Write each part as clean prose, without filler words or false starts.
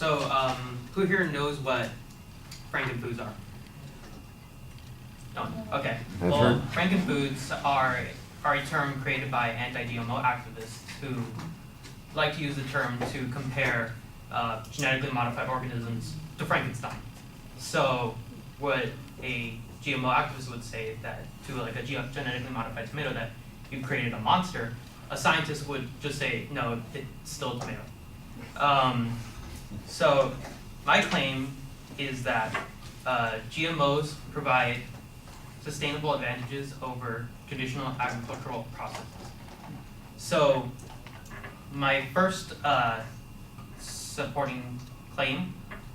So, who here knows what frankenfoods are? No? Okay. I've Well, heard. frankenfoods are a term created by anti-GMO activists who like to use the term to compare genetically modified organisms to Frankenstein. So, what a GMO activist would say that to like a genetically modified tomato that you've created a monster, a scientist would just say, no, it's still a tomato. So my claim is that GMOs provide sustainable advantages over traditional agricultural processes. So my first supporting claim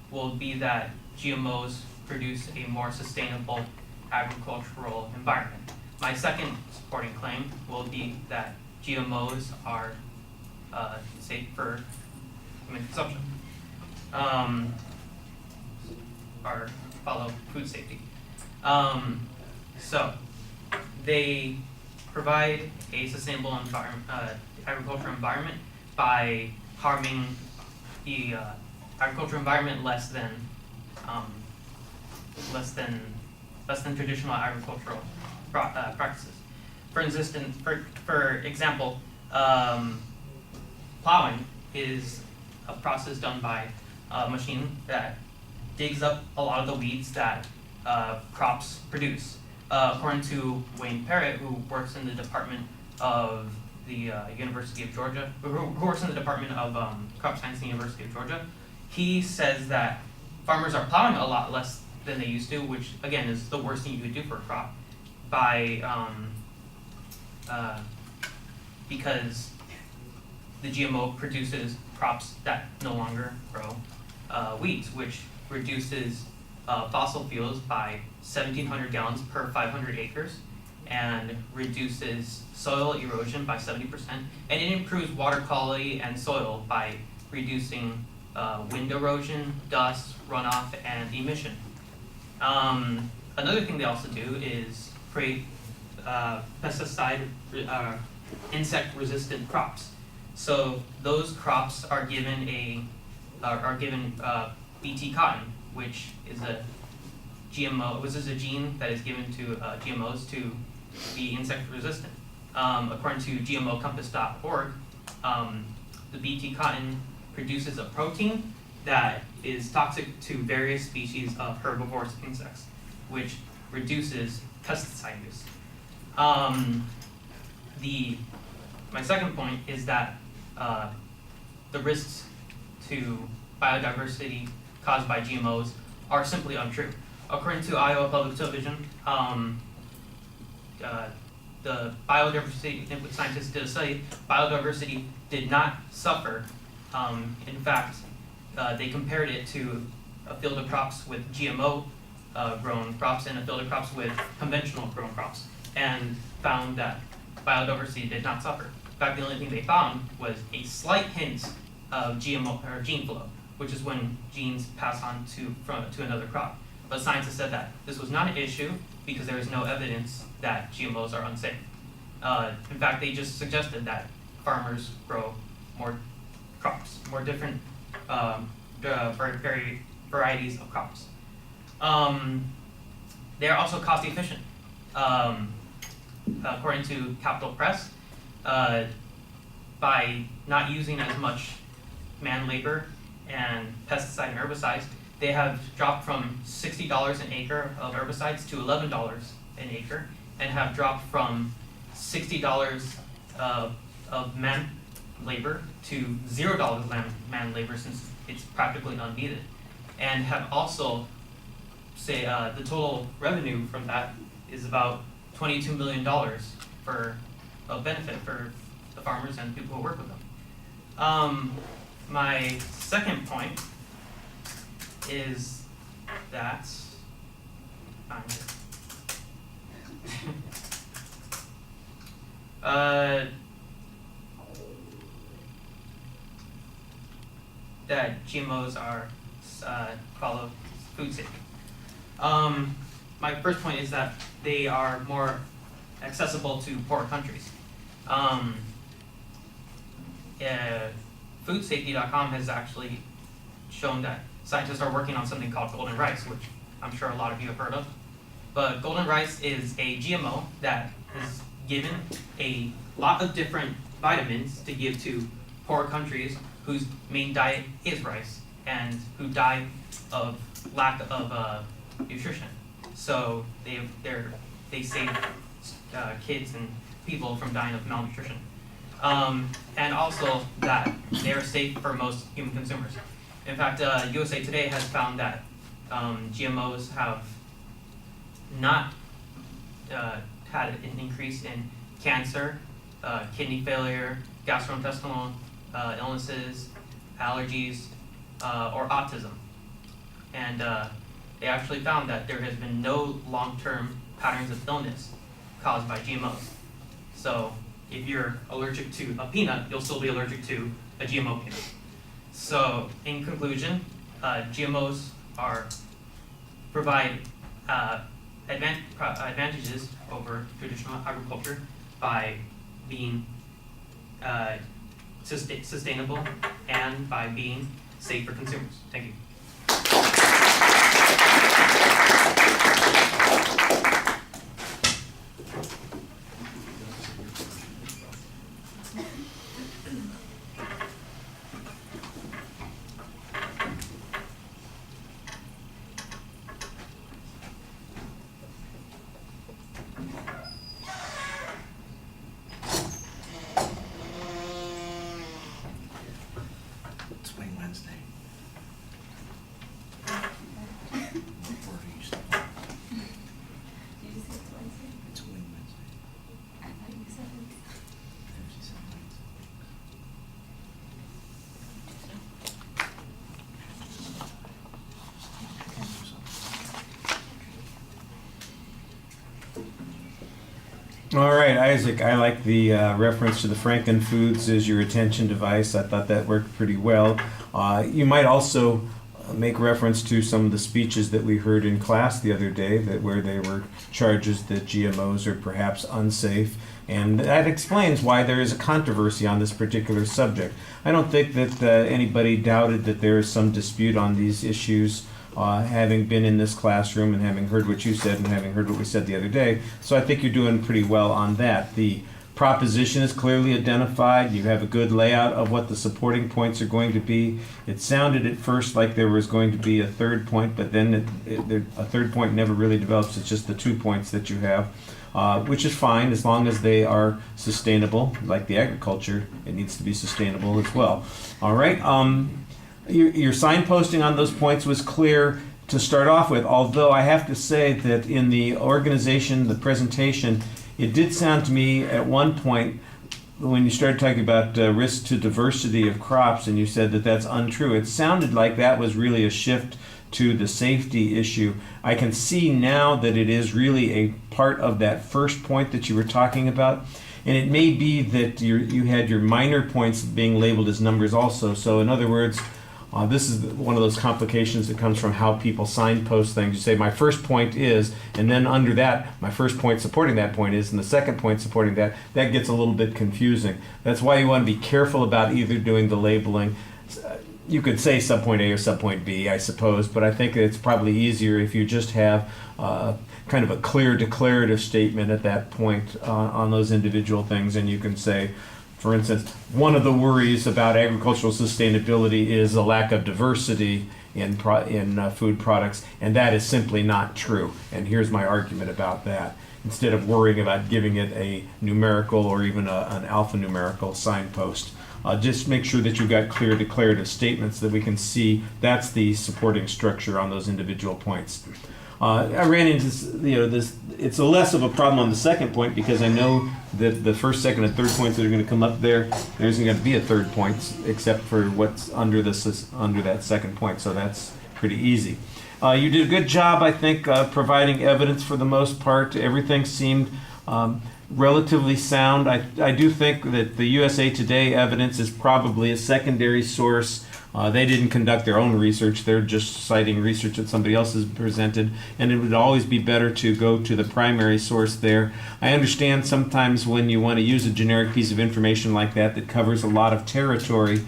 will be that GMOs produce a more sustainable agricultural environment. My second supporting claim will be that GMOs are safe for human consumption, or follow food safety. So they provide a sustainable agricultural environment by harming the agricultural environment less than traditional agricultural practices. For example, plowing is a process done by a machine that digs up a lot of the weeds that crops produce. According to Wayne Parrott, who works in the Department of the University of Georgia, who works in the Department of Crop Science in the University of Georgia, he says that farmers are plowing a lot less than they used to, which again is the worst thing you could do for a crop, because the GMO produces crops that no longer grow weeds, which reduces fossil fuels by 1,700 gallons per 500 acres, and reduces soil erosion by 70%, and it improves water quality and soil by reducing wind erosion, dust, runoff, and emission. Another thing they also do is create pesticide insect-resistant crops. So those crops are given Bt cotton, which is a GMO. This is a gene that is given to GMOs to be insect resistant. According to GMOcompass.org, the Bt cotton produces a protein that is toxic to various species of herbivorous insects, which reduces pesticide use. My second point is that the risks to biodiversity caused by GMOs are simply untrue. According to Iowa Public Television, the biodiversity scientists did a study. Biodiversity did not suffer. In fact, they compared it to a field of crops with GMO grown crops and a field of crops with conventional grown crops, and found that biodiversity did not suffer. In fact, the only thing they found was a slight hint of GMO or gene flow, which is when genes pass on to another crop. But scientists said that this was not an issue because there is no evidence that GMOs are unsafe. In fact, they just suggested that farmers grow more crops, more different varieties of crops. They are also cost efficient. According to Capital Press, by not using as much man labor and pesticide and herbicides, they have dropped from $60 an acre of herbicides to $11 an acre, and have dropped from $60 of man labor to $0 man labor, since it's practically unneeded, and have also the total revenue from that is about $22 million for a benefit for the farmers and people who work with them. My second point is that that GMOs are follow food safety. My first point is that they are more accessible to poor countries. Foodsafety.com has actually shown that scientists are working on something called golden rice, which I'm sure a lot of you have heard of. But golden rice is a GMO that is given a lot of different vitamins to give to poor countries whose main diet is rice and who die of lack of nutrition. So they save kids and people from dying of malnutrition. And also that they are safe for most human consumers. In fact, USA Today has found that GMOs have not had an increase in cancer, kidney failure, gastrointestinal illnesses, allergies, or autism. And they actually found that there has been no long-term patterns of illness caused by GMOs. So if you're allergic to a peanut, you'll still be allergic to a GMO peanut. So in conclusion, GMOs provide advantages over traditional agriculture by being sustainable and by being safe for consumers. Thank you. Swing Wednesday. Did you say it's Wednesday? It's Wing Wednesday. I thought you said Wednesday. She said Wednesday. All right, Isaac, I like the reference to the Franken Foods as your attention device. I thought that worked pretty well. You might also make reference to some of the speeches that we heard in class the other day where there were charges that GMOs are perhaps unsafe. And that explains why there is a controversy on this particular subject. I don't think that anybody doubted that there is some dispute on these issues. Having been in this classroom and having heard what you said and having heard what we said the other day. So I think you're doing pretty well on that. The proposition is clearly identified. You have a good layout of what the supporting points are going to be. It sounded at first like there was going to be a third point, but then a third point never really develops. It's just the 2 points that you have, which is fine as long as they are sustainable. Like the agriculture, it needs to be sustainable as well. All right. Your signposting on those points was clear to start off with, although I have to say that in the organization, the presentation, it did sound to me at one point when you started talking about risk to diversity of crops and you said that that's untrue, it sounded like that was really a shift to the safety issue. I can see now that it is really a part of that first point that you were talking about. And it may be that you had your minor points being labeled as numbers also. So in other words, this is one of those complications that comes from how people signpost things. You say, my first point is, and then under that, my first point supporting that point is, and the second point supporting that. That gets a little bit confusing. That's why you want to be careful about either doing the labeling. You could say subpoint A or subpoint B, I suppose, but I think it's probably easier if you just have kind of a clear declarative statement at that point on those individual things, and you can say, for instance, one of the worries about agricultural sustainability is a lack of diversity in food products, and that is simply not true. And here's my argument about that. Instead of worrying about giving it a numerical or even an alphanumerical signpost, just make sure that you've got clear declarative statements that we can see. That's the supporting structure on those individual points. I ran into this. It's a less of a problem on the second point because I know that the first, second, and third points that are going to come up there isn't going to be a third point except for what's under that second point. So that's pretty easy. You did a good job, I think, providing evidence for the most part. Everything seemed relatively sound. I do think that the USA Today evidence is probably a secondary source. They didn't conduct their own research. They're just citing research that somebody else has presented, and it would always be better to go to the primary source there. I understand sometimes when you want to use a generic piece of information like that that covers a lot of territory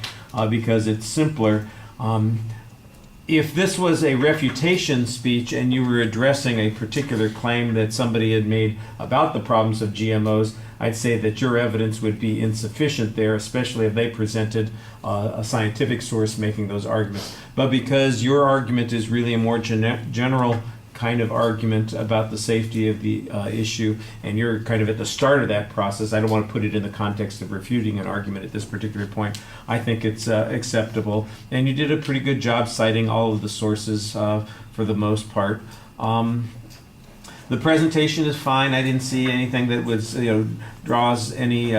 because it's simpler, if this was a refutation speech and you were addressing a particular claim that somebody had made about the problems of GMOs, I'd say that your evidence would be insufficient there, especially if they presented a scientific source making those arguments. But because your argument is really a more general kind of argument about the safety of the issue, and you're kind of at the start of that process, I don't want to put it in the context of refuting an argument at this particular point. I think it's acceptable, and you did a pretty good job citing all of the sources for the most part. The presentation is fine. I didn't see anything that was, draws any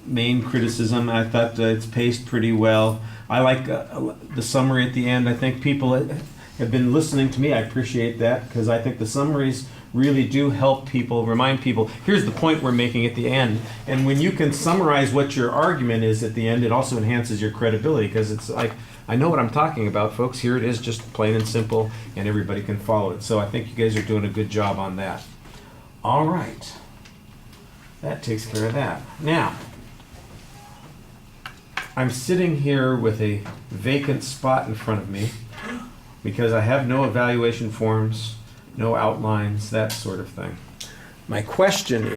main criticism. I thought it's paced pretty well. I like the summary at the end. I think people have been listening to me. I appreciate that, because I think the summaries really do help people, remind people, here's the point we're making at the end. And when you can summarize what your argument is at the end, it also enhances your credibility, because it's like, I know what I'm talking about, folks. Here it is, just plain and simple, and everybody can follow it. So I think you guys are doing a good job on that. All right. That takes care of that. Now, I'm sitting here with a vacant spot in front of me because I have no evaluation forms, no outlines, that sort of thing. My question